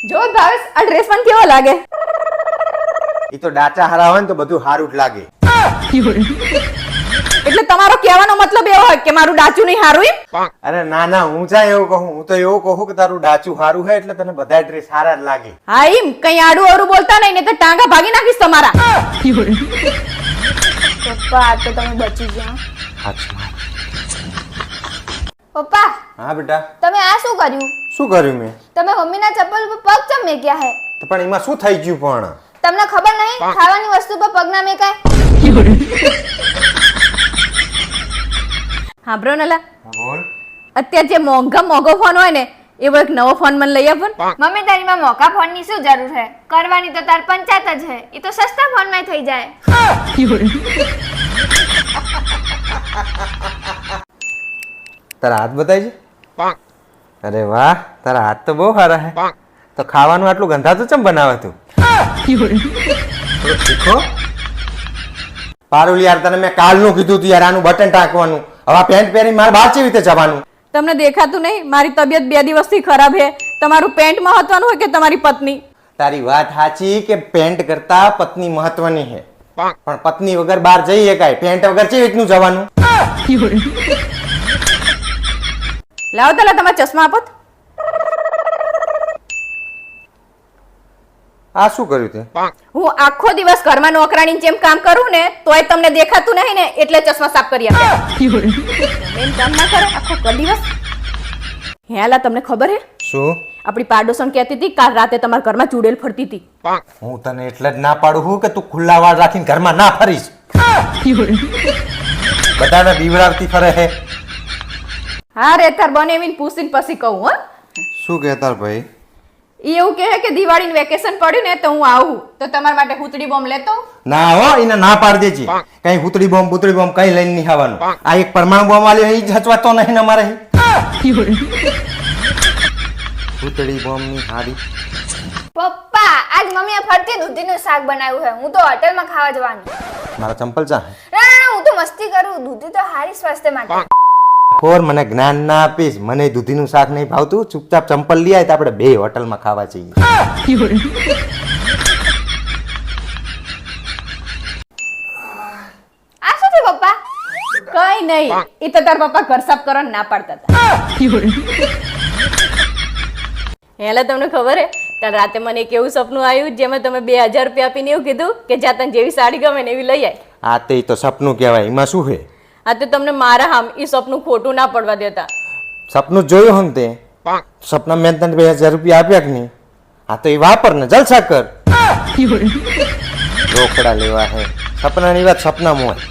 જો ભાવેશ આ ડ્રેસ પણ કેવો લાગે? એ તો ડાચા હારા હોય ને તો બધું હારું જ લાગે. એટલે તમારો કહેવાનો મતલબ એવો હોય કે મારું ડાચું નહીં હારું એમ? અરે ના ના, હું ચા એવું કહું, હું તો એવું કહું કે તારું ડાચું હારું છે એટલે તને બધા ડ્રેસ હારા જ લાગે. હા એમ કઈ આડું અવરું બોલતા નહીં ને તો ટાંગા ભાગી નાખીશ તમારા. પપ્પા આ તો તમે બચી ગયા. અચ્છા. પપ્પા હા બેટા. તમે આ શું કર્યું? શું કર્યું મેં? તમે મમ્મીના ચપ્પલ પર પગ ચમ મેક્યા હે? તો પણ એમાં શું થઈ ગયું પણ? તમને ખબર નહીં ખાવાની વસ્તુ પર પગ ના મેકાય? હા બ્રો નલા, બોલ. અત્યારે જે મોંઘો ફોન હોય ને એવો એક નવો ફોન મને લઈ આપો ને. મમ્મી તારી માં મોકા ફોન ની શું જરૂર છે? કરવાની તો તાર પંચાયત જ છે. એ તો સસ્તા ફોન માં થઈ જાય. તારા હાથ બતાવી છે? અરે વાહ, તારા હાથ તો બહુ સારા છે. તો ખાવાનું આટલું ગંધાતું ચમ બનાવે તું? થોડું શીખો. પારુલ યાર, તને મેં કાલનું કીધું તું યાર આનું બટન ટાંકવાનું. હવે પેન્ટ પહેરી મારે બહાર કેવી રીતે જવાનું? તમને દેખાતું નહીં મારી તબિયત 2 દિવસથી ખરાબ છે? તમારું પેન્ટ મહત્વનું હોય કે તમારી પત્ની? તારી વાત સાચી કે પેન્ટ કરતા પત્ની મહત્વની છે, પણ પત્ની વગર બહાર જઈ શકાય, પેન્ટ વગર કેવી રીતનું જવાનું? લાવો તલા તમારા ચશ્મા આપો. આ શું કર્યું તે? હું આખો દિવસ ઘરમાં નોકરાણીની જેમ કામ કરું ને તોય તમને દેખાતું નહીં ને એટલે ચશ્મા સાફ કરી આપ્યા. એમ કામ ના કરે આખો દિવસ. હેલા તમને ખબર હે શું? આપણી પાડોશણ કહેતી હતી કાલ રાતે તમારા ઘરમાં ચૂડેલ ફરતી હતી. હું તને એટલે જ ના પાડું છું કે તું ખુલ્લા વાળ રાખીને ઘરમાં ના ફરીશ. બધાને બીવડાવતી ફરે હે. હા રે તાર બને એવીને પૂછીને પછી કહું. હો શું કહેતા ભાઈ? ઈ એવું કહે કે દિવાળીનું વેકેશન પડ્યું ને તો હું આવું તો તમારા માટે હુતડી બોમ્બ લેતો. ના હો, એને ના પાડી દેજે. કઈ હુતડી બોમ્બ બુતડી બોમ્બ કઈ લઈને નહીં આવવાનું. આ એક પરમાણુ બોમ્બ વાળી એ જ હચવાતો નહીં ને અમારે. હુતડી બોમ્બ ની હાડી. પપ્પા આજ મમ્મીએ ફરતી દૂધીનું શાક બનાવ્યું છે. હું તો હોટેલમાં ખાવા જવાની. મારા ચંપલ ચા? ના હું તો મસ્તી કરું. દૂધી તો હારી સ્વાસ્થ્ય માટે. ખોર, મને જ્ઞાન ના આપીશ. મને દૂધીનું શાક નહીં ભાવતું. ચૂપચાપ ચંપલ લઈ આય તો આપણે 2 હોટલમાં ખાવા જઈએ. આ શું છે પપ્પા? કઈ નહીં, એ તો તાર પપ્પા ઘર સાફ કરવાનું ના પાડતા હતા. હેલા તમને ખબર હે કાલ રાતે મને એક એવું સપનું આવ્યું જેમાં તમે 2000 રૂપિયા આપીને એવું કીધું કે જ્યાં તને જેવી સાડી ગમે ને એવી લઈ આય. આ તે તો સપનું કહેવાય, એમાં શું છે? આ તો તમને મારા હામ એ સપનું ખોટું ના પડવા દેતા. સપનું જોયું હમ તે સપના મેં તને 2000 રૂપિયા આપ્યા કે નહીં? હા તો એ વાપર ને જલસા કર. રોકડા લેવા હે. સપનાની વાત સપનામાં હોય.